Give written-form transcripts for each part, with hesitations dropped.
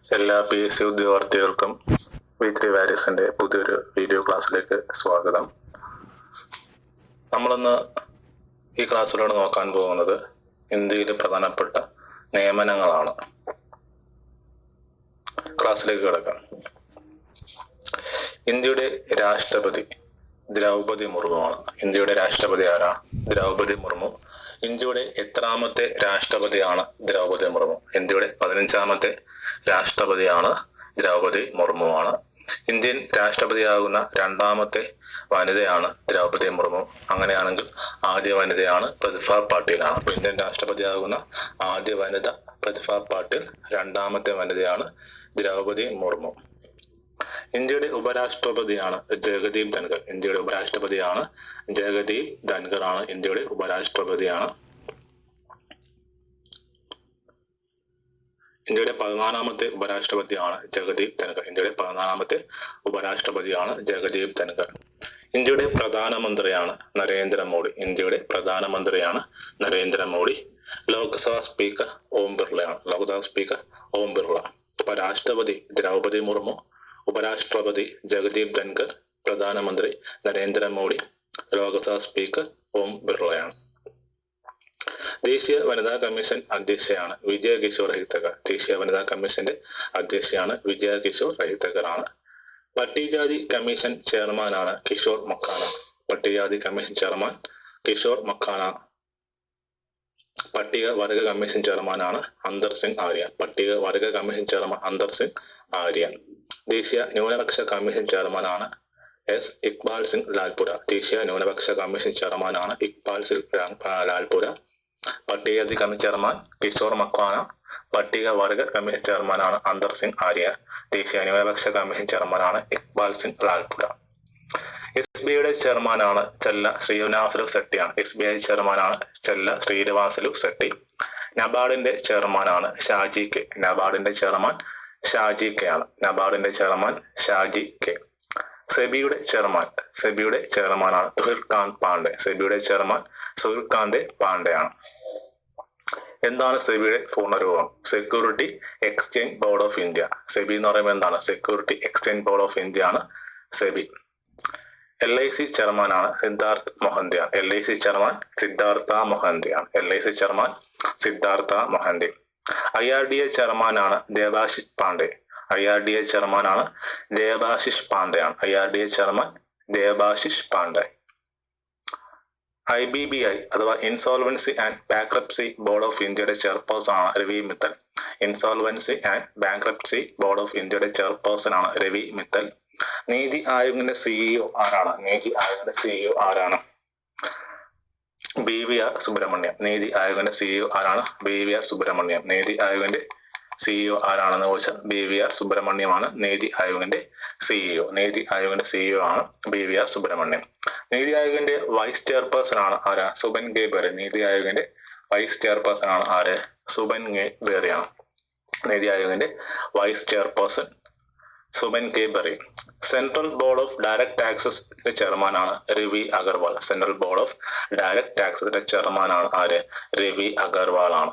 എല്ലാ PSC ഉദ്യോഗാർത്ഥികൾക്കും V3 വാരിയസിന്റെ പുതിയൊരു video ക്ലാസ്സിലേക്ക് സ്വാഗതം. നമ്മളിന്ന് ഈ ക്ലാസ്സിലൂടെ നോക്കാൻ പോകുന്നത് ഇന്ത്യയിലെ പ്രധാനപ്പെട്ട നിയമനങ്ങളാണ്. ക്ലാസ്സിലേക്ക് കിടക്കാം. ഇന്ത്യയുടെ രാഷ്ട്രപതി ദ്രൗപദി മുർമുവാണ്. ഇന്ത്യയുടെ രാഷ്ട്രപതി ആരാ? ദ്രൗപദി മുർമു. ഇന്ത്യയുടെ എത്രാമത്തെ രാഷ്ട്രപതിയാണ് ദ്രൗപദി മുർമു? ഇന്ത്യയുടെ 15ാമത്തെ രാഷ്ട്രപതിയാണ് ദ്രൗപദി മുർമുവാണ്. ഇന്ത്യൻ രാഷ്ട്രപതിയാകുന്ന രണ്ടാമത്തെ വനിതയാണ് ദ്രൗപദി മുർമു. അങ്ങനെയാണെങ്കിൽ ആദ്യ വനിതയാണ് പ്രതിഭ പാട്ടീലാണ്. അപ്പോൾ ഇന്ത്യൻ രാഷ്ട്രപതിയാകുന്ന ആദ്യ വനിത പ്രതിഭ പാട്ടീൽ, രണ്ടാമത്തെ വനിതയാണ് ദ്രൗപദി മുർമു. ഇന്ത്യയുടെ ഉപരാഷ്ട്രപതിയാണ് ജഗദീപ് ധൻഖർ. ഇന്ത്യയുടെ ഉപരാഷ്ട്രപതിയാണ് ജഗദീപ് ധൻഖർ ആണ് ഇന്ത്യയുടെ ഉപരാഷ്ട്രപതിയാണ്. ഇന്ത്യയുടെ 14ാമത്തെ ഉപരാഷ്ട്രപതിയാണ് ജഗദീപ് ധൻഖർ. ഇന്ത്യയുടെ 14ാമത്തെ ഉപരാഷ്ട്രപതിയാണ് ജഗദീപ് ധൻഖർ. ഇന്ത്യയുടെ പ്രധാനമന്ത്രിയാണ് നരേന്ദ്രമോദി. ഇന്ത്യയുടെ പ്രധാനമന്ത്രിയാണ് നരേന്ദ്രമോദി. ലോക്സഭാ സ്പീക്കർ ഓം ബിർളയാണ്. ലോക്സഭാ സ്പീക്കർ ഓം ബിർള. ഇപ്പൊ രാഷ്ട്രപതി ദ്രൗപദി മുർമു, ഉപരാഷ്ട്രപതി ജഗദീപ് ധൻഖർ, പ്രധാനമന്ത്രി നരേന്ദ്രമോദി, ലോക്സഭാ സ്പീക്കർ ഓം ബിർളയാണ്. ദേശീയ വനിതാ കമ്മീഷൻ അധ്യക്ഷയാണ് വിജയ കിഷോർ റഹിത്തകർ. ദേശീയ വനിതാ കമ്മീഷന്റെ അധ്യക്ഷയാണ് വിജയ കിഷോർ റഹിത്തകർ ആണ്. പട്ടികജാതി കമ്മീഷൻ ചെയർമാനാണ് കിഷോർ മക്കാന. പട്ടികജാതി കമ്മീഷൻ ചെയർമാൻ കിഷോർ മക്കാന. പട്ടിക വർഗ കമ്മീഷൻ ചെയർമാനാണ് അന്തർ സിംഗ് ആര്യ. പട്ടിക വർഗ കമ്മീഷൻ ചെയർമാൻ അന്തർ സിംഗ് ആര്യ. ദേശീയ ന്യൂനപക്ഷ കമ്മീഷൻ ചെയർമാനാണ് എസ് ഇക്ബാൽ സിംഗ് ലാൽപുര. ദേശീയ ന്യൂനപക്ഷ കമ്മീഷൻ ചെയർമാനാണ് ഇക്ബാൽ സിംഗ് ലാൽപുര. പട്ടികജാതി കമ്മീഷൻ ചെയർമാൻ കിഷോർ മക്വാന. പട്ടിക വർഗ കമ്മീഷൻ ചെയർമാനാണ് അന്തർ സിംഗ് ആര്യ. ദേശീയ ന്യൂനപക്ഷ കമ്മീഷൻ ചെയർമാനാണ് ഇക്ബാൽ സിംഗ് ലാൽപുര. SBIയുടെ ചെയർമാനാണ് ചെല്ല ശ്രീനിവാസലു സെട്ടിയാണ്. SBI ചെയർമാനാണ് ചെല്ല ശ്രീനിവാസലു സെട്ടി. നബാർഡിന്റെ ചെയർമാനാണ് ഷാജി കെ. നബാർഡിന്റെ ചെയർമാൻ ഷാജി കെ ആണ്. നബാർഡിന്റെ ചെയർമാൻ ഷാജി കെ. സെബിയുടെ ചെയർമാനാണ് സുഹിർ കാന്ത് പാണ്ഡെ. സെബിയുടെ ചെയർമാൻ സുഹിർ കാന്ത് പാണ്ഡെ ആണ്. എന്താണ് സെബിയുടെ പൂർണ്ണരൂപം? Security exchange board of India. SEBI എന്ന് പറയുമ്പോൾ എന്താണ്? Security exchange board of India ആണ് സെബി. LIC ചെയർമാനാണ് സിദ്ധാർത്ഥ് മൊഹന്തിയാണ്. LIC ചെയർമാൻ സിദ്ധാർത്ഥ മൊഹന്തിയാണ്. LIC chairman Siddhartha Mohanty. IRDA ചെയർമാനാണ് ദേബാശിഷ് പാണ്ഡെ. IRDA ചെയർമാനാണ് ദേബാശിഷ് പാണ്ഡെയാണ്. IRDA chairman Debashish Pandey. IBBI അഥവാ insolvency and bankruptcy board of ഇന്ത്യയുടെ ചെയർപേഴ്സൺ ആണ് Ravi Mittal. Insolvency and bankruptcy board of ഇന്ത്യയുടെ ചെയർപേഴ്സൺ ആണ് രവി മിത്തൽ. നീതി ആയോഗിന്റെ CEO ആരാണ്? നീതി ആയോഗിന്റെ CEO ആരാണ്? BVR സുബ്രഹ്മണ്യം. നീതി ആയോഗിന്റെ CEO ആരാണ്? BVR സുബ്രഹ്മണ്യം. നീതി ആയോഗിന്റെ CEO ആരാണെന്ന് ചോദിച്ചാൽ BVR സുബ്രഹ്മണ്യമാണ് നീതി ആയോഗിന്റെ CEO. നീതി ആയോഗിന്റെ CEO ആണ് BVR സുബ്രഹ്മണ്യം. നീതി ആയോഗിന്റെ വൈസ് ചെയർപേഴ്സൺ ആണ് ആരാ? സുബൻ ഗെ ബെറി. നീതി ആയോഗിന്റെ വൈസ് ചെയർപേഴ്സൺ ആണ് ആര്? സുബൻ ഗെ ബെറിയാണ്. നീതി ആയോഗിന്റെ vice chairperson Suman K Bery. Central board of direct ടാക്സസിന്റെ ചെയർമാനാണ് Ravi Agarwal. Central board of direct ടാക്സസിന്റെ ചെയർമാനാണ് ആര്? രവി അഗർവാൾ ആണ്.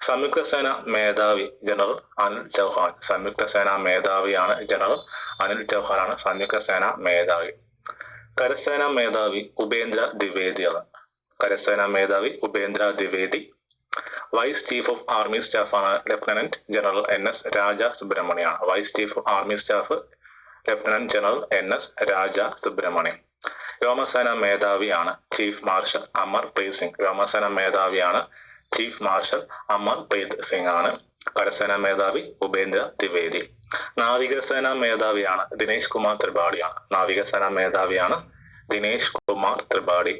സംയുക്ത സേന മേധാവി ജനറൽ അനിൽ ചൗഹാൻ. സംയുക്ത സേന മേധാവിയാണ് ജനറൽ അനിൽ ചൗഹാൻ ആണ് സംയുക്ത സേന മേധാവി. കരസേന മേധാവി ഉപേന്ദ്ര ദ്വിവേദിയാണ്. കരസേന മേധാവി Upendra Dwivedi. Vice chief of army staff ആണ് ലഫ്റ്റനന്റ് ജനറൽ NS രാജ സുബ്രഹ്മണ്യാണ്. Vice chief of army staff lieutenant general NS Raja Subramaniam. വ്യോമസേന മേധാവിയാണ് ചീഫ് മാർഷൽ അമർപ്രീത് സിംഗ്. വ്യോമസേന മേധാവിയാണ് ചീഫ് മാർഷൽ അമർപ്രീത് സിംഗ് ആണ്. കരസേന മേധാവി ഉപേന്ദ്ര ദ്വിവേദി. നാവികസേന മേധാവിയാണ് ദിനേശ് കുമാർ ത്രിപാഠിയാണ്. നാവികസേന മേധാവിയാണ് Dinesh Kumar Tripathi.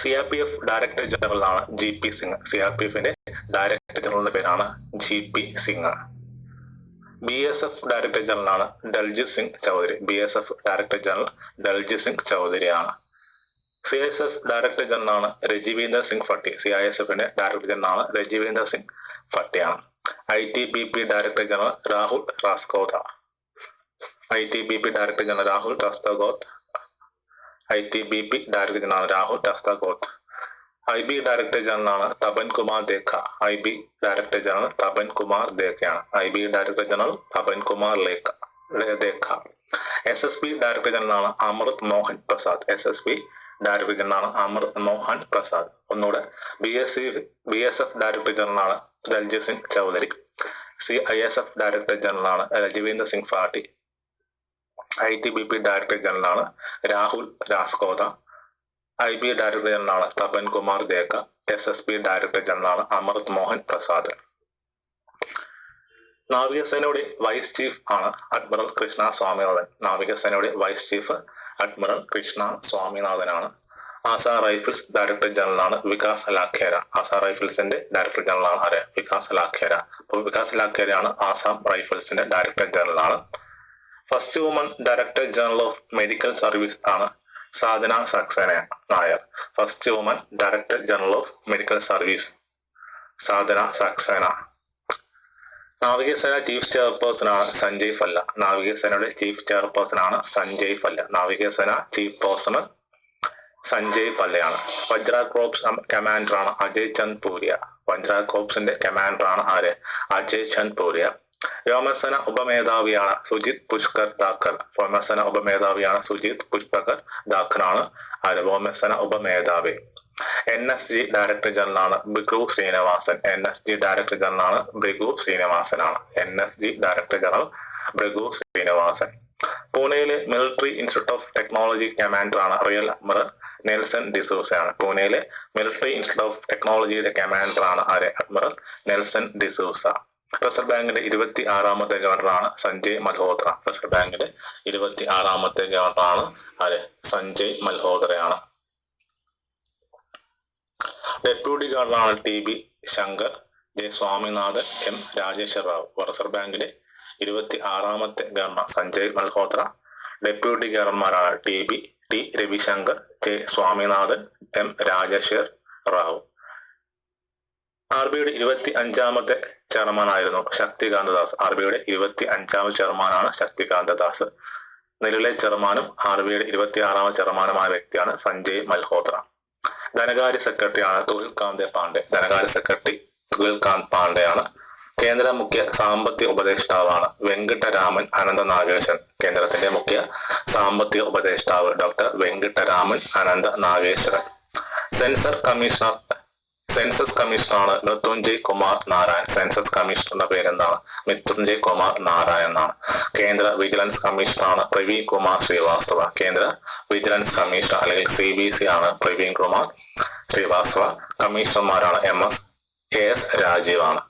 CRPF director general ആണ് GP സിംഗ്. CRPFന്റെ ഡയറക്ടർ ജനറലിന്റെ പേരാണ് GP Singh. BSF director general ആണ് Daljit Singh Chaudhary. BSF director general Daljit Singh ചൗധരിയാണ്. CISF ഡയറക്ടർ ജനറൽ ആണ് രജിവീന്ദർ സിംഗ് ഫട്ടി. CISFന്റെ ഡയറക്ടർ ജനറൽ ആണ് രജിവീന്ദർ സിംഗ് ഫട്ടിയാണ്. ITBP director general Rahul Rasgotra. ITBP director general Rahul Rasgotra. ITBP director general Rahul Rasgotra. IB director ജനറലാണ് Tapan Kumar Deka. IB director general Tapan Kumar ദേഖയാണ്. IB director general Tapan Kumar Deka. SSB director ജനറലാണ് Amrit Mohan Prasad. SSB director ജനറലാണ് അമൃത് മോഹൻ പ്രസാദ്. ഒന്നുകൂടെ BSF ഡയറക്ടർ ജനറലാണ് ദൽജിത് സിംഗ് ചൗധരി. CISF ഡയറക്ടർ ജനറലാണ് രജവീന്ദ്ര സിംഗ് ഫാട്ടി. ITBP ഡയറക്ടർ ജനറലാണ് രാഹുൽ രാസ്കോത. IB ഡയറക്ടർ ജനറലാണ് തപൻ കുമാർ ദേഖ. SSB ഡയറക്ടർ ജനറലാണ് അമൃത് മോഹൻ പ്രസാദ്. നാവികസേനയുടെ വൈസ് ചീഫ് ആണ് അഡ്മിറൽ കൃഷ്ണ സ്വാമിനാഥൻ. നാവികസേനയുടെ വൈസ് ചീഫ് അഡ്മിറൽ കൃഷ്ണ സ്വാമിനാഥനാണ്. ആസാ റൈഫിൾസ് ഡയറക്ടർ ജനറലാണ് വികാസ് ലാഖേര. ആസാ റൈഫിൾസിന്റെ ഡയറക്ടർ ജനറലാണ് ആര്? വികാസ് ലാഖേര. അപ്പോൾ വികാസ് ലാഖേരയാണ് ആസാം റൈഫിൾസിന്റെ ഡയറക്ടർ ജനറലാണ്. First woman director general of medical service ആണ് Sadhana Saxena Nair. First woman director general of medical service Sadhana Saxena. നാവികസേന ചീഫ് ചെയർപേഴ്സൺ ആണ് സഞ്ജയ് ഫല്ല. നാവികസേനയുടെ ചീഫ് ചെയർപേഴ്സൺ ആണ് സഞ്ജയ് ഫല്ല. നാവികസേന ചീഫ് പേഴ്സണൽ സഞ്ജയ് ഫല്ലയാണ്. വജ്ര കോർപ്സ് കമാൻഡർ ആണ് അജയ് ചന്ദ് പൂരിയ. വജ്ര കോർപ്സിന്റെ കമാൻഡർ ആണ് ആര്? അജയ് ചന്ദ് പൂരിയ. വ്യോമസേന ഉപമേധാവിയാണ് സുജിത് പുഷ്കർ ധാക്കർ. വ്യോമസേന ഉപമേധാവിയാണ് സുജിത് പുഷ്കർ ധാക്കറാണ് ആര്? വ്യോമസേന ഉപമേധാവി. NSG ഡയറക്ടർ ജനറലാണ് ഭൃഗു ശ്രീനിവാസൻ. NSG ഡയറക്ടർ ജനറലാണ് ഭൃഗു ശ്രീനിവാസനാണ്. NSG director general Bhrigu Srinivasan. പൂനെയിലെ military institute of technology commander ആണ് റിയൽ അഡ്മിറൽ നെൽസൺ ഡിസൂസയാണ്. പൂനെയിലെ മിലിറ്ററി ഇൻസ്റ്റിറ്റ്യൂട്ട് ഓഫ് ടെക്നോളജിയുടെ കമാൻഡർ ആണ് ആര്? Admiral Nelson D'Souza. റിസർവ് ബാങ്കിന്റെ 26ാമത്തെ ഗവർണറാണ് സഞ്ജയ് മൽഹോത്ര. റിസർവ് ബാങ്കിന്റെ 26ാമത്തെ ഗവർണറാണ് ആര്? സഞ്ജയ് മൽഹോത്രയാണ്. ഡെപ്യൂട്ടി ഗവർണറാണ് TB Shankar, J Swaminathan, M Rajeshwar Rao. Reserve ബാങ്കിന്റെ 26ാമത്തെ ഗവർണർ സഞ്ജയ് മൽഹോത്ര. ഡെപ്യൂട്ടി ഗവർണർമാരാണ് T Ravishankar, J Swaminathan, M Rajeshwar Rao. RBIയുടെ 25ാമത്തെ ചെയർമാൻ ആയിരുന്നു ശക്തികാന്ത ദാസ്. RBIയുടെ 25ാമത്തെ ചെയർമാനാണ് ശക്തികാന്ത ദാസ്. നിലവിലെ ചെയർമാനും RBIയുടെ 26ാമത്തെ ചെയർമാനുമായ വ്യക്തിയാണ് സഞ്ജയ് മൽഹോത്ര. ധനകാര്യ സെക്രട്ടറിയാണ് തുഹിൽകാന്ത് പാണ്ഡെ. ധനകാര്യ സെക്രട്ടറി തുഹിൽകാന്ത് പാണ്ഡെയാണ്. കേന്ദ്ര മുഖ്യ സാമ്പത്തിക ഉപദേഷ്ടാവാണ് വെങ്കിട്ടരാമൻ അനന്ത നാഗേശൻ. കേന്ദ്രത്തിന്റെ മുഖ്യ സാമ്പത്തിക ഉപദേഷ്ടാവ് ഡോക്ടർ വെങ്കിട്ടരാമൻ അനന്ത നാഗേശ്വരൻ. സെൻസസ് കമ്മീഷണറാണ് മൃത്യുഞ്ജയ് കുമാർ നാരായൺ. സെൻസസ് കമ്മീഷണറുടെ പേരെന്താണ്? മൃത്യുഞ്ജയ് കുമാർ നാരായൺ എന്നാണ്. കേന്ദ്ര വിജിലൻസ് കമ്മീഷണറാണ് പ്രവീൺ കുമാർ ശ്രീവാസ്തവ. കേന്ദ്ര വിജിലൻസ് കമ്മീഷണർ അല്ലെങ്കിൽ CBC ആണ് പ്രവീൺ കുമാർ ശ്രീവാസ്തവ. കമ്മീഷണർമാരാണ് AS രാജീവ് ആണ്.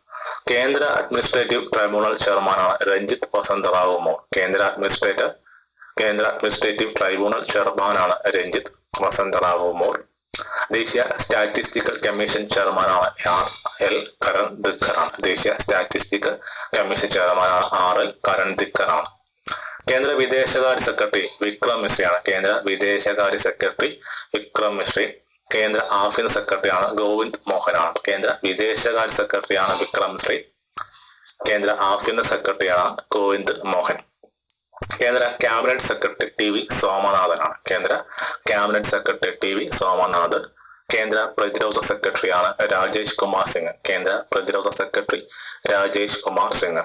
കേന്ദ്ര അഡ്മിനിസ്ട്രേറ്റീവ് ട്രൈബ്യൂണൽ ചെയർമാനാണ് രഞ്ജിത്ത് വസന്തറാവു മോർ. കേന്ദ്ര അഡ്മിനിസ്ട്രേറ്റീവ് ട്രൈബ്യൂണൽ ചെയർമാനാണ് രഞ്ജിത്ത് വസന്തറാവു മോർ. ദേശീയ സ്റ്റാറ്റിസ്റ്റിക്കൽ കമ്മീഷൻ ചെയർമാനാണ് RL കരൺ ദിക്കറാണ്. ദേശീയ സ്റ്റാറ്റിസ്റ്റിക്കൽ കമ്മീഷൻ ചെയർമാനാണ് RL കരൺ ദിക്കറാണ്. കേന്ദ്ര വിദേശകാര്യ സെക്രട്ടറി വിക്രം മിശ്രയാണ്. കേന്ദ്ര വിദേശകാര്യ സെക്രട്ടറി വിക്രം മിശ്രി. കേന്ദ്ര ആഭ്യന്തര സെക്രട്ടറിയാണ് ഗോവിന്ദ് മോഹനാണ്. കേന്ദ്ര വിദേശകാര്യ സെക്രട്ടറിയാണ് വിക്രം മിശ്രി. കേന്ദ്ര ആഭ്യന്തര സെക്രട്ടറിയാണ് ഗോവിന്ദ് മോഹൻ. കേന്ദ്ര ക്യാബിനറ്റ് സെക്രട്ടറി TV സോമനാഥനാണ്. കേന്ദ്ര ക്യാബിനറ്റ് സെക്രട്ടറി TV സോമനാഥ്. കേന്ദ്ര പ്രതിരോധ സെക്രട്ടറിയാണ് രാജേഷ് കുമാർ സിംഗ്. കേന്ദ്ര പ്രതിരോധ സെക്രട്ടറി രാജേഷ് കുമാർ സിംഗ്.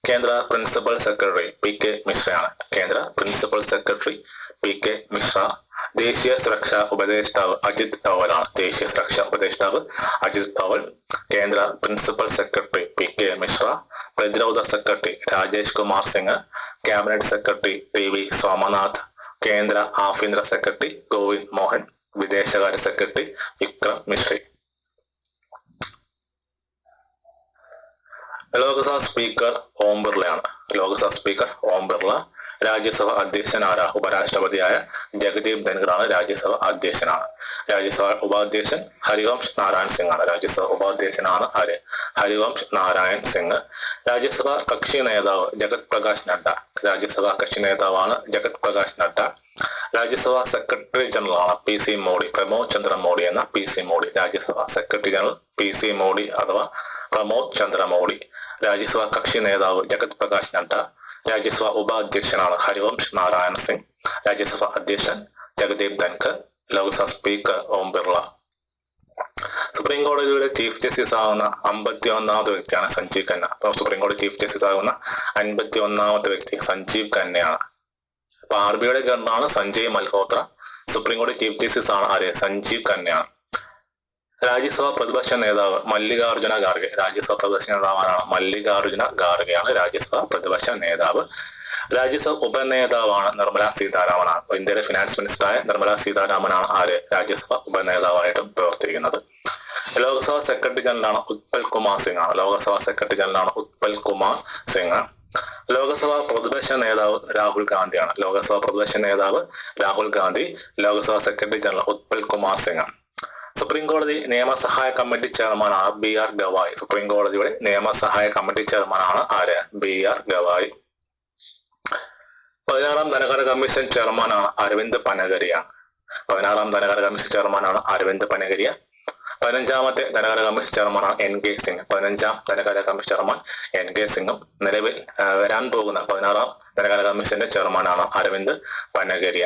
കേന്ദ്ര പ്രിൻസിപ്പൽ സെക്രട്ടറി PK മിശ്രയാണ്. കേന്ദ്ര പ്രിൻസിപ്പൽ സെക്രട്ടറി PK മിശ്ര. ദേശീയ സുരക്ഷാ ഉപദേഷ്ടാവ് അജിത് ഡോവലാണ്. ദേശീയ സുരക്ഷാ ഉപദേഷ്ടാവ് അജിത് ഡോവൽ. കേന്ദ്ര പ്രിൻസിപ്പൽ സെക്രട്ടറി PK മിശ്ര. പ്രതിരോധ secretary Rajesh Kumar Singh. Cabinet secretary TV Somanath. കേന്ദ്ര ആഭ്യന്തര സെക്രട്ടറി ഗോവിന്ദ് മോഹൻ. വിദേശകാര്യ സെക്രട്ടറി വിക്രം മിശ്രി. ലോക്സഭാ സ്പീക്കർ ഓം ബിർളയാണ്. ലോക്സഭാ സ്പീക്കർ ഓം ബിർള. രാജ്യസഭ അധ്യക്ഷൻ ആരാ? ഉപരാഷ്ട്രപതിയായ ജഗദീപ് ധൻഖറാണ് രാജ്യസഭ അധ്യക്ഷനാണ്. രാജ്യസഭ ഉപാധ്യക്ഷൻ ഹരിവംശ് നാരായൺ സിംഗ് ആണ്. രാജ്യസഭ ഉപാധ്യക്ഷനാണ് ആര്? ഹരിവംശ് നാരായൺ സിംഗ്. രാജ്യസഭ കക്ഷി നേതാവ് ജഗത് പ്രകാശ് നഡ്ഡ. രാജ്യസഭ കക്ഷി നേതാവാണ് ജഗത് പ്രകാശ് നഡ്ഡ. രാജ്യസഭ സെക്രട്ടറി ജനറൽ ആണ് PC മോഡി. പ്രമോദ് ചന്ദ്ര മോഡി എന്ന PC Modi. Rajya Sabha secretary general PC Modi അഥവാ പ്രമോദ് ചന്ദ്ര മോഡി. രാജ്യസഭ കക്ഷി നേതാവ് ജഗത് പ്രകാശ് നഡ്ഡ. രാജ്യസഭ ഉപാധ്യക്ഷനാണ് ഹരിവംശ് നാരായൺ സിംഗ്. രാജ്യസഭ അധ്യക്ഷൻ ജഗദീപ് ധൻഖർ. ലോക്സഭ സ്പീക്കർ ഓം ബിർള. സുപ്രീം കോടതിയുടെ ചീഫ് ജസ്റ്റിസ് ആവുന്ന 51ാമത്തെ വ്യക്തിയാണ് സഞ്ജീവ് ഖന്ന. അപ്പോൾ സുപ്രീം കോടതി ചീഫ് ജസ്റ്റിസ് ആകുന്ന 51ാമത്തെ വ്യക്തി സഞ്ജീവ് ഖന്നയാണ്. അപ്പൊ RBIയുടെ ഗവർണറാണ് സഞ്ജയ് മൽഹോത്ര. സുപ്രീം കോടതി ചീഫ് ജസ്റ്റിസ് ആണ് ആര്? സഞ്ജീവ് ഖന്നയാണ്. രാജ്യസഭാ പ്രതിപക്ഷ നേതാവ് മല്ലികാർജുന ഖാർഗെ. രാജ്യസഭാ പ്രതിപക്ഷ നേതാവാണ് മല്ലികാർജുന ഖാർഗെയാണ് രാജ്യസഭാ പ്രതിപക്ഷ നേതാവ്. രാജ്യസഭ ഉപനേതാവാണ് നിർമ്മല സീതാരാമനാണ്. ഇന്ത്യയുടെ ഫിനാൻസ് മിനിസ്റ്ററായ നിർമ്മല സീതാരാമനാണ് ആര്? രാജ്യസഭ ഉപനേതാവായിട്ടും പ്രവർത്തിക്കുന്നത്. ലോക്സഭാ സെക്രട്ടറി ജനറലാണ് ഉത്പൽ കുമാർ സിംഗ് ആണ്. ലോക്സഭാ സെക്രട്ടറി ജനറലാണ് ഉത്പൽ കുമാർ സിംഗ്. ലോക്സഭാ പ്രതിപക്ഷ നേതാവ് രാഹുൽ ഗാന്ധിയാണ്. ലോക്സഭാ പ്രതിപക്ഷ നേതാവ് Rahul Gandhi. Lok Sabha secretary general Utpal Kumar Singh. Supreme കോടതി നിയമസഹായ കമ്മിറ്റി ചെയർമാനാണ് BR ഗവായി. സുപ്രീം കോടതിയുടെ നിയമസഹായ കമ്മിറ്റി ചെയർമാനാണ് ആര്? BR ഗവായി. 16ാം ധനകാര്യ കമ്മീഷൻ ചെയർമാനാണ് അരവിന്ദ് പനഗരിയാണ്. 16ാം ധനകാര്യ കമ്മീഷൻ ചെയർമാനാണ് അരവിന്ദ് പനഗരിയ. 15ാമത്തെ ധനകാര്യ കമ്മീഷൻ ചെയർമാനാണ് NK സിംഗ്. 15ാം ധനകാര്യ കമ്മീഷൻ ചെയർമാൻ NK സിംഗും നിലവിൽ വരാൻ പോകുന്ന 16ാം ധനകാര്യ കമ്മീഷന്റെ ചെയർമാനാണ് അരവിന്ദ് പനഗരിയ.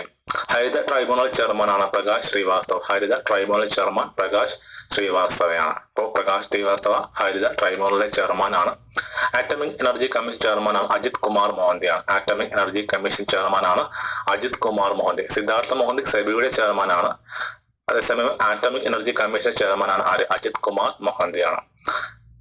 ഹരിത ട്രൈബ്യൂണൽ ചെയർമാനാണ് പ്രകാശ് ശ്രീവാസ്തവ്. ഹരിത ട്രൈബ്യൂണൽ ചെയർമാൻ പ്രകാശ് ശ്രീവാസ്തവയാണ്. അപ്പോൾ പ്രകാശ് ശ്രീവാസ്തവ ഹരിത ട്രൈബ്യൂണലിലെ ചെയർമാനാണ്. ആറ്റമിക് എനർജി കമ്മീഷൻ ചെയർമാനാണ് അജിത് കുമാർ മോഹന്തിയാണ്. ആറ്റമിക് എനർജി കമ്മീഷൻ ചെയർമാനാണ് അജിത് കുമാർ മോഹന്തി. സിദ്ധാർത്ഥ മോഹന്തി സെബിയുടെ ചെയർമാനാണ്. അതേസമയം ആറ്റമിക് എനർജി കമ്മീഷൻ ചെയർമാനാണ് ആര്? അജിത് കുമാർ മോഹന്തിയാണ്.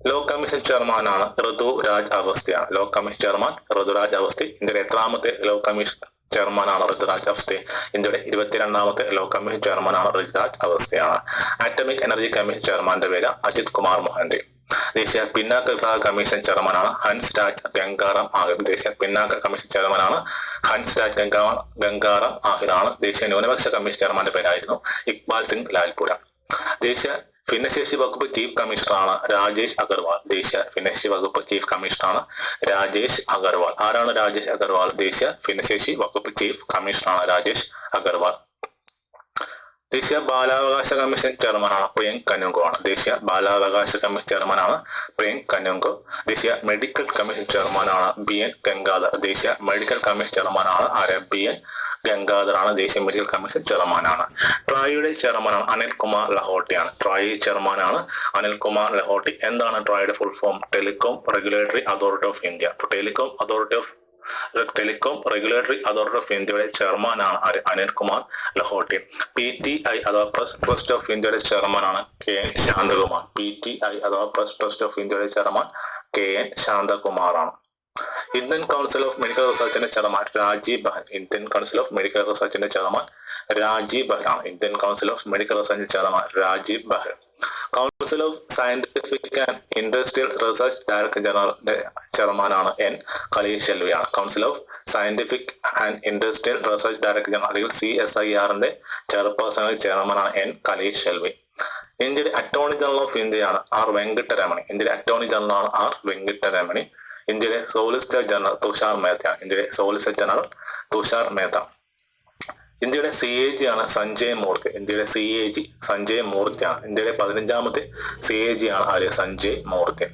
ലോ കമ്മീഷൻ ചെയർമാനാണ് ഋതുരാജ് അവസ്ഥയാണ്. Law commission chairman Ruturaj Awasthi. ഇന്ത്യയുടെ എത്രാമത്തെ ലോ കമ്മീഷൻ ചെയർമാനാണ് ഋതുരാജ് അവസ്ഥി? ഇന്ത്യയുടെ 22ാമത്തെ ലോ കമ്മീഷൻ ചെയർമാനാണ് ഋതുരാജ് അവസ്ഥയാണ്. ആറ്റമിക് എനർജി കമ്മീഷൻ ചെയർമാന്റെ പേര് അജിത് കുമാർ മോഹന്തി. ദേശീയ പിന്നാക്ക വിഭാഗ കമ്മീഷൻ ചെയർമാനാണ് ഹൻസ് രാജ് ഗംഗാറാം ആഹിർ. ദേശീയ പിന്നാക്ക കമ്മീഷൻ ചെയർമാനാണ് ഹൻസ് രാജ് ഗംഗാറാം ആഹിറാണ്. ദേശീയ ന്യൂനപക്ഷ കമ്മീഷൻ ചെയർമാന്റെ പേരായിരുന്നു ഇക്ബാൽ സിംഗ് ലാൽപുര. ദേശീയ ഭിന്നശേഷി വകുപ്പ് ചീഫ് കമ്മീഷണറാണ് രാജേഷ് അഗർവാൾ. ദേശീയ ഭിന്നശേഷി വകുപ്പ് ചീഫ് കമ്മീഷണറാണ് രാജേഷ് അഗർവാൾ. ആരാണ് രാജേഷ് അഗർവാൾ? ദേശീയ ഭിന്നശേഷി വകുപ്പ് ചീഫ് കമ്മീഷണറാണ് രാജേഷ് അഗർവാൾ. ദേശീയ ബാലാവകാശ കമ്മീഷൻ ചെയർമാനാണ് പ്രിയങ്ക് കനുങ്കോ ആണ്. ദേശീയ ബാലാവകാശ കമ്മീഷൻ ചെയർമാനാണ് പ്രിയങ്ക് കനുങ്കോ. ദേശീയ മെഡിക്കൽ കമ്മീഷൻ ചെയർമാനാണ് BN ഗംഗാധർ. ദേശീയ മെഡിക്കൽ കമ്മീഷൻ ചെയർമാനാണ് ആര്? BN ഗംഗാധർ ആണ് ദേശീയ മെഡിക്കൽ കമ്മീഷൻ ചെയർമാനാണ്. ട്രായിയുടെ ചെയർമാനാണ് അനിൽ കുമാർ ലഹോട്ടിയാണ്. ട്രായി ചെയർമാനാണ് അനിൽ കുമാർ ലഹോട്ടി. എന്താണ് ട്രായിയുടെ full form? Telecom regulatory authority of India. Telecom regulatory authority of ഇന്ത്യയുടെ ചെയർമാനാണ് ആര്? അനിൽ കുമാർ ലഹോട്ടി. PTI അഥവാ പ്രസ് ട്രസ്റ്റ് ഓഫ് ഇന്ത്യയുടെ ചെയർമാനാണ് KN ശാന്തകുമാർ. PTI അഥവാ പ്രസ് ട്രസ്റ്റ് ഓഫ് ഇന്ത്യയുടെ ചെയർമാൻ KN ശാന്തകുമാറാണ്. ഇന്ത്യൻ കൗൺസിൽ ഓഫ് മെഡിക്കൽ റിസർച്ചിന്റെ chairman Rajiv Bahl. Indian council of medical റിസർച്ചിന്റെ ചെയർമാൻ രാജീവ് ബഹലാണ്. ഇന്ത്യൻ കൗൺസിൽ ഓഫ് മെഡിക്കൽ റിസർച്ചിന്റെ chairman Rajiv Bahl. Council of scientific and industrial research director ജനറലിന്റെ ചെയർമാനാണ് N കലേഷ് എൽവിയാണ്. Council of scientific and industrial research director general അല്ലെങ്കിൽ CSIRന്റെ ചെയർപേഴ്സൺ ചെയർമാനാണ് N കലേഷ് എൽവി. ഇന്ത്യയുടെ അറ്റോർണി ജനറൽ ഓഫ് ഇന്ത്യയാണ് R വെങ്കിട്ടരമണി. ഇന്ത്യയുടെ അറ്റോർണി ജനറലാണ് R വെങ്കിട്ടരമണി. ഇന്ത്യയിലെ സോളിസിറ്റർ ജനറൽ തുഷാർ മേത്തയാണ്. ഇന്ത്യയിലെ സോളിസിറ്റർ ജനറൽ തുഷാർ മേത്ത. ഇന്ത്യയുടെ CAG ആണ് സഞ്ജയ് മൂർത്തി. ഇന്ത്യയുടെ CAG സഞ്ജയ് മൂർത്തിയാണ്. ഇന്ത്യയുടെ 15ാമത്തെ CAG ആണ് ആര്? സഞ്ജയ് മൂർത്തി.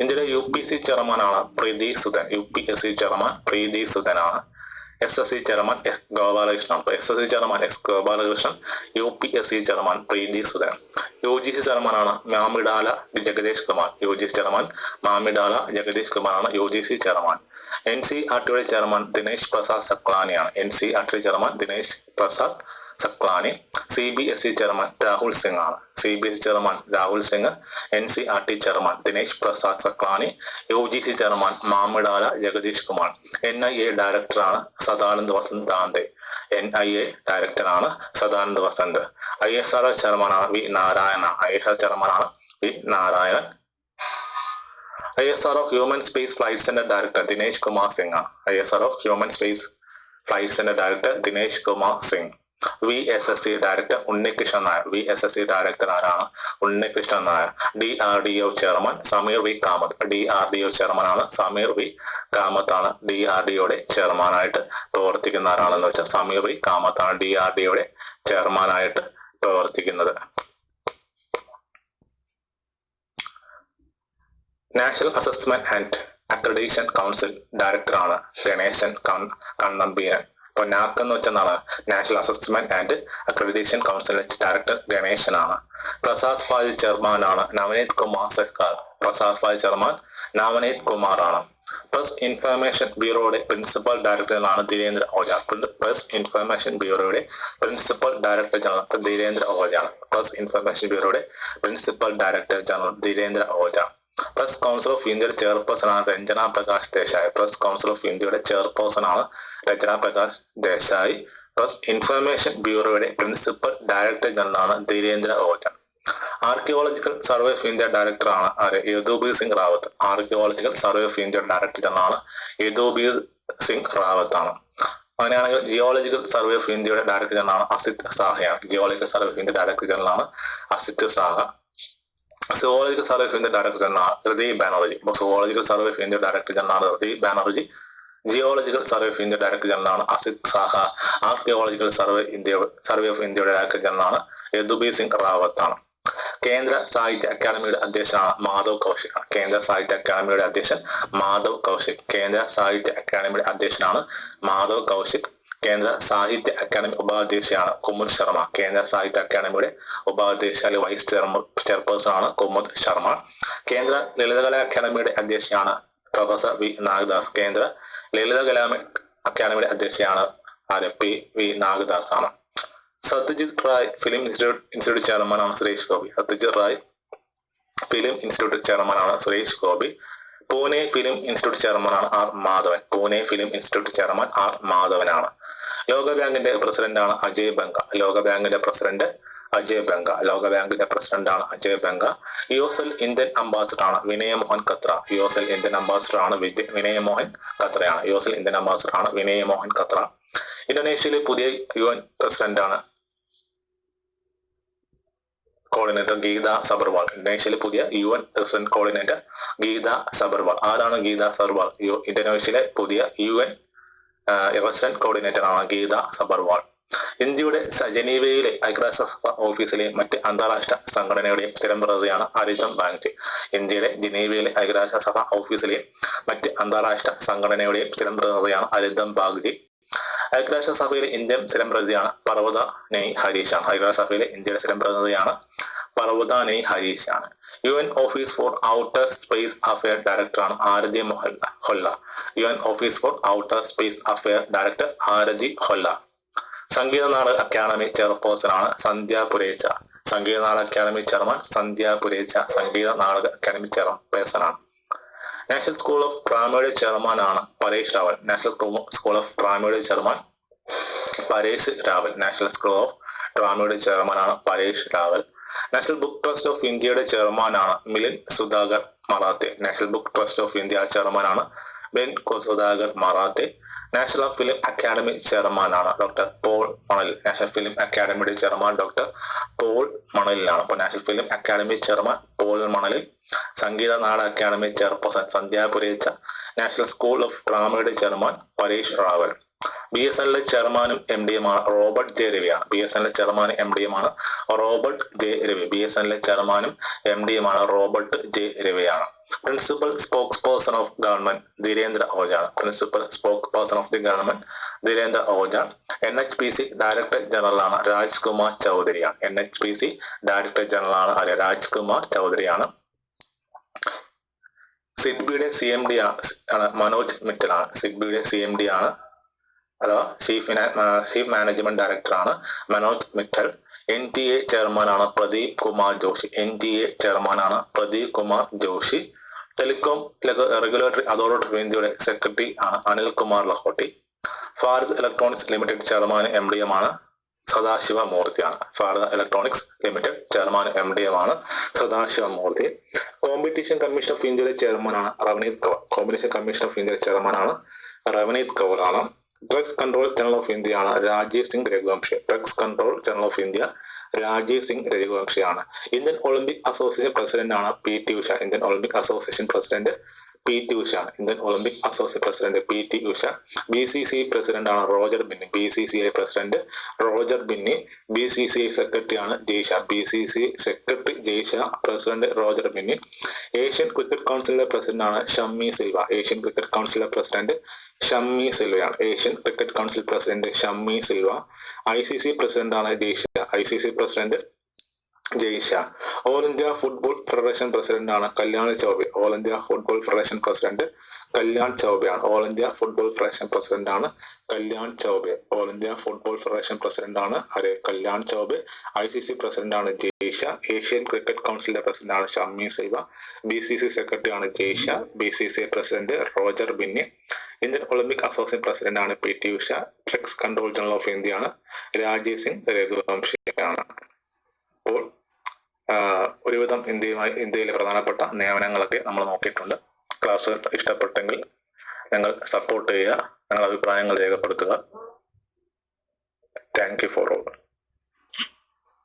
ഇന്ത്യയുടെ UPC ചെയർമാനാണ് പ്രീതി സുധൻ. UPSC ചെയർമാൻ പ്രീതി സുധനാണ്. SSC chairman S Gopalakrishnan. അപ്പൊ SSC chairman S Gopalakrishnan. UPSC chairman Preeti Sudan. UGC ചെയർമാനാണ് മാമിഡാല ജഗദീഷ് കുമാർ. UGC ചെയർമാൻ മാമിഡാല ജഗദീഷ് കുമാറാണ് UGC ചെയർമാൻ. NCERTയുടെ ചെയർമാൻ ദിനേശ് പ്രസാദ് സക്ലാനിയാണ്. NCERT chairman Dinesh Prasad Saklani. CBSE chairman Rahul Singh ആണ്. CBSE chairman Rahul Singh. NCERT chairman Dinesh Prasad Saklani. UGC chairman Mamidala Jagadesh Kumar. NIA ഡയറക്ടറാണ് സദാനന്ദ് വസന്ത് ദാന്തെ. NIA ഡയറക്ടറാണ് സദാനന്ദ് വസന്ത്. ISRO ചെയർമാനാണ് V നാരായണ. ISRO ചെയർമാനാണ് V Narayanan. ISRO human space flight centre director Dinesh Kumar Singh ആണ്. ISRO human space flight centre director Dinesh Kumar Singh. VSSC director Unnikrishnan Nair. VSSC director ആരാണ്? Unnikrishnan Nair. DRDO chairman Sameer V Kamat. DRDO ചെയർമാനാണ് Sameer V Kamath ആണ്. DRDOയുടെ ചെയർമാനായിട്ട് പ്രവർത്തിക്കുന്ന ആരാണെന്ന് വെച്ചാൽ സമീർ V കാമത്താണ് DRDOയുടെ ചെയർമാനായിട്ട് പ്രവർത്തിക്കുന്നത്. National assessment and accreditation council ഡയറക്ടറാണ് ഗണേശൻ കണ്ണമ്പീരൻ. അപ്പോൾ നാക് എന്ന് വെച്ചെന്നാണ് നാഷണൽ അസസ്മെന്റ് ആൻഡ് അക്രഡിറ്റേഷൻ കൗൺസിലിന്റെ ഡയറക്ടർ ഗണേശനാണ്. പ്രസാദ് ഫായൽ ചെയർമാനാണ് നവനീത് കുമാർ സർക്കാർ. പ്രസാദ് ഫായൽ ചെയർമാൻ നവനീത് കുമാർ ആണ്. പ്രസ് ഇൻഫർമേഷൻ ബ്യൂറോയുടെ പ്രിൻസിപ്പൽ ഡയറക്ടർ ജനറലാണ് ധീരേന്ദ്ര ഓജ. പ്രസ് ഇൻഫർമേഷൻ ബ്യൂറോയുടെ പ്രിൻസിപ്പൽ ഡയറക്ടർ ജനറൽ ധീരേന്ദ്ര ഓജയാണ്. പ്രസ് ഇൻഫർമേഷൻ ബ്യൂറോയുടെ principal director general Dhirendra Ojha. Press council of ഇന്ത്യയുടെ ചെയർപേഴ്സൺ ആണ് Ranjana Prakash Desai. Press council of ഇന്ത്യയുടെ ചെയർപേഴ്സൺ ആണ് രഞ്ജന പ്രകാശ് ദേശായി. പ്രസ് ഇൻഫർമേഷൻ ബ്യൂറോയുടെ പ്രിൻസിപ്പൽ ഡയറക്ടർ ജനറലാണ് Dhirendra Ojha. Archaeological survey of India director ആണ് ആര്? Yadubir Singh Rawat. Archaeological survey of India director general ആണ് യദുബീർ സിംഗ് റാവത്ത് ആണ്. അങ്ങനെയാണെങ്കിൽ ജിയോളജിക്കൽ സർവേ ഓഫ് ഇന്ത്യയുടെ ഡയറക്ടർ ജനറൽ ആണ് അസിത് സാഹയാണ്. Geological survey of India director general ആണ് Asit Saha. Zoological survey of India director general ആണ് ഹൃദയ് ബാനർജി. അപ്പോൾ zoological survey of India director general ആണ് Hriday Banerjee. Geological survey of India director general ആണ് അസിത് സാഹ. ആർക്കിയോളജിക്കൽ സർവേ ഓഫ് ഇന്ത്യയുടെ director general ആണ് യദുബീർ സിംഗ് റാവത്ത് ആണ്. കേന്ദ്ര സാഹിത്യ അക്കാദമിയുടെ അധ്യക്ഷനാണ് മാധവ് കൗശിക്. കേന്ദ്ര സാഹിത്യ അക്കാദമിയുടെ അധ്യക്ഷൻ മാധവ് കൗശിക്. കേന്ദ്ര സാഹിത്യ അക്കാദമിയുടെ അധ്യക്ഷനാണ് മാധവ് കൗശിക്. കേന്ദ്ര സാഹിത്യ അക്കാദമി ഉപാധ്യക്ഷയാണ് കുമുദ് ശർമ്മ. കേന്ദ്ര സാഹിത്യ അക്കാദമിയുടെ ഉപാധ്യക്ഷ വൈസ് ചെയർപേഴ്സൺ ആണ് കുമുദ് ശർമ്മ. കേന്ദ്ര ലളിതകലാ അക്കാദമിയുടെ അധ്യക്ഷയാണ് പ്രൊഫസർ വി നാഗദാസ്. കേന്ദ്ര ലളിതകലാ അക്കാദമിയുടെ അധ്യക്ഷയാണ് പി വി നാഗദാസ് ആണ്. സത്യജിത് റായ് ഫിലിം ഇൻസ്റ്റിറ്റ്യൂട്ട് ചെയർമാനാണ് സുരേഷ് ഗോപി. സത്യജിത് റായ് ഫിലിം ഇൻസ്റ്റിറ്റ്യൂട്ട് ചെയർമാനാണ് സുരേഷ് ഗോപി. പൂനെ ഫിലിം ഇൻസ്റ്റിറ്റ്യൂട്ട് ചെയർമാനാണ് R Madhavan. Pune film institute chairman R മാധവനാണ്. ലോകബാങ്കിന്റെ പ്രസിഡന്റാണ് അജയ് ബംഗ. ലോകബാങ്കിന്റെ പ്രസിഡന്റ് അജയ് ബംഗ. ലോകബാങ്കിന്റെ പ്രസിഡന്റാണ് അജയ് ബംഗ. യുഎസ്എൽ ഇന്ത്യൻ അംബാസിഡർ ആണ് വിനയ് മോഹൻ കത്ര. യുഎസ്എൽ ഇന്ത്യൻ അംബാസിഡർ ആണ് വിനയ് മോഹൻ കത്രയാണ്. യുഎസ്എൽ ഇന്ത്യൻ അംബാസിഡർ ആണ് വിനയ് മോഹൻ കത്ര. ഇന്തോനേഷ്യയിലെ പുതിയ UN പ്രസിഡന്റാണ് കോർഡിനേറ്റർ ഗീത സബർവാൾ. ഇന്തോനേഷ്യയിലെ പുതിയ UN president coordinator Geeta Sabharwal. ആരാണ് ഗീത സബർവാൾ? ഇന്തോനേഷ്യയിലെ പുതിയ UN പ്രസിഡന്റ് കോർഡിനേറ്റർ ആണ് ഗീത സബർവാൾ. ഇന്ത്യയുടെ ജനീവയിലെ ഐക്യരാഷ്ട്രസഭ ഓഫീസിലെയും മറ്റ് അന്താരാഷ്ട്ര സംഘടനയുടെയും സ്ഥിരം പ്രതിനിധിയാണ് അരിന്ദം ബാഗ്ചി. ഇന്ത്യയുടെ ജനീവയിലെ ഐക്യരാഷ്ട്രസഭ ഓഫീസിലെയും മറ്റ് അന്താരാഷ്ട്ര സംഘടനയുടെയും സ്ഥിരം പ്രതിനിധിയാണ് അരിന്ദം ബാഗ്ചി. ഐക്യരാഷ്ട്രസഭയിലെ ഇന്ത്യൻ സ്ഥിരം പ്രതിനിധിയാണ് പർവത നെയ് ഹരീഷ് ആണ്. ഐക്യരാഷ്ട്രസഭയിലെ ഇന്ത്യയുടെ സ്ഥിരം പ്രതിനിധിയാണ് പർവത നെയ് ഹരീഷ് ആണ്. UN office for outer space affair ഡയറക്ടറാണ് Aarti Holla. UN office for outer space affair director Aarti Holla. Sangeet Natak academy chairperson ആണ് സന്ധ്യ പുരേച്ച. സംഗീത നാടക അക്കാദമി ചെയർമാൻ സന്ധ്യ പുരേച്ച സംഗീത നാടക അക്കാദമി ചെയർപേഴ്സൺ ആണ്. നാഷണൽ സ്കൂൾ ഓഫ് ഡ്രാമയുടെ ചെയർമാൻ ആണ് Paresh Rawal. National school of ഡ്രാമയുടെ chairman Paresh Rawal. National school of ഡ്രാമയുടെ ചെയർമാൻ ആണ് Paresh Rawal. National book trust of ഇന്ത്യയുടെ chairman ആണ് Milind Sudhakar Marathe. National book trust of India chairman ആണ് Milind Sudhakar Marathe. National film academy chairman ആണ് doctor Paul Manalil. National film അക്കാദമിയുടെ ചെയർമാൻ ഡോക്ടർ പോൾ മണലിലാണ്. അപ്പോൾ national film academy chairman Paul Manalil. Sangeet Natak academy chairperson Sandhya Purecha. National school of ഡ്രാമയുടെ chairman Paresh Rawal. BSNL ചെയർമാനും MDയുമാണ് റോബർട്ട് ജെ രവിയാണ്. BSNL ചെയർമാനും MDയുമാണ് റോബർട്ട് ജെ രവി. BSNL ചെയർമാനും MDയുമാണ് റോബർട്ട് ജെ രവിയാണ്. Principal spokesperson of government Dhirendra ഓജാണ്. Principal spokesperson of the government Dhirendra Ojha. NHPC director general ആണ് രാജ്കുമാർ ചൗധരിയാണ്. NHPC ഡയറക്ടർ ജനറൽ ആണ് രാജ്കുമാർ ചൗധരിയാണ്. സിഡ്ബിയുടെ CMD ആണ് മനോജ് മിറ്റലാണ്. സിഡ്ബിയുടെ CMD ആണ് അഥവാ ചീഫ് മാനേജ്മെന്റ് ഡയറക്ടർ ആണ് മനോജ് മിറ്റൽ. NTA ചെയർമാൻ ആണ് പ്രദീപ് കുമാർ ജോഷി. NTA ചെയർമാൻ ആണ് Pradeep Kumar Joshi. Telecom regulatory authority of ഇന്ത്യയുടെ സെക്രട്ടറി ആണ് Anil Kumar Lahoti. Bharat electronics limited chairman MDയുമാണ് സദാശിവ മൂർത്തിയാണ്. ഭാരത് ഇലക്ട്രോണിക്സ് ലിമിറ്റഡ് ചെയർമാൻ MDയുമാണ് Sadashiva Murthy. Competition commission of ഇന്ത്യയുടെ ചെയർമാനാണ് Ravneet Kaur. Competition commission of ഇന്ത്യയുടെ ചെയർമാനാണ് റവനീത് കൗർ ആണ്. Drugs control general of India ആണ് Rajeev Singh Raghuvanshi. Drugs control general of India Rajeev Singh രഘുവംശിയാണ്. ഇന്ത്യൻ ഒളിമ്പിക് അസോസിയേഷൻ പ്രസിഡന്റ് ആണ് PT Usha. Indian Olympic association president PT Usha, Indian Olympic association president PT Usha. BCCI president ആണ് Roger Binny. BCCI president Roger Binny. BCCI secretary ആണ് Jay Shah. BCCI secretary Jay Shah, president Roger Binny. Asian cricket കൗൺസിലിന്റെ president ആണ് Shammi Silva. Asian cricket കൗൺസിലിന്റെ president Shammi സിൽവയാണ്. Asian cricket council president Shammi Silva. ICC president ആണ് Jay Shah. ICC president Jay Shah. All India football federation president ആണ് Kalyan Chaubey. All India football federation president Kalyan ചൗബെയാണ്. All India football federation president ആണ് Kalyan Chaubey. All India football federation president ആണ് Kalyan Chaubey. ICC president ആണ് Jay Shah. Asian cricket കൗൺസിലിന്റെ president ആണ് Shammi Silva. BCCI secretary ആണ് Jay Shah. BCCI president Roger Binny. Indian Olympic association president ആണ് PT Usha. Drugs control general of India ആണ് രാജീവ് സിംഗ് രഘുവംശിയാണ്. അപ്പോൾ ഒരുവിധം ഇന്ത്യയിലെ പ്രധാനപ്പെട്ട നിയമനങ്ങളൊക്കെ നമ്മൾ നോക്കിയിട്ടുണ്ട്. ക്ലാസ് ഇഷ്ടപ്പെട്ടെങ്കിൽ നിങ്ങൾ സപ്പോർട്ട് ചെയ്യുക, നിങ്ങളുടെ അഭിപ്രായങ്ങൾ രേഖപ്പെടുത്തുക. Thank you for all.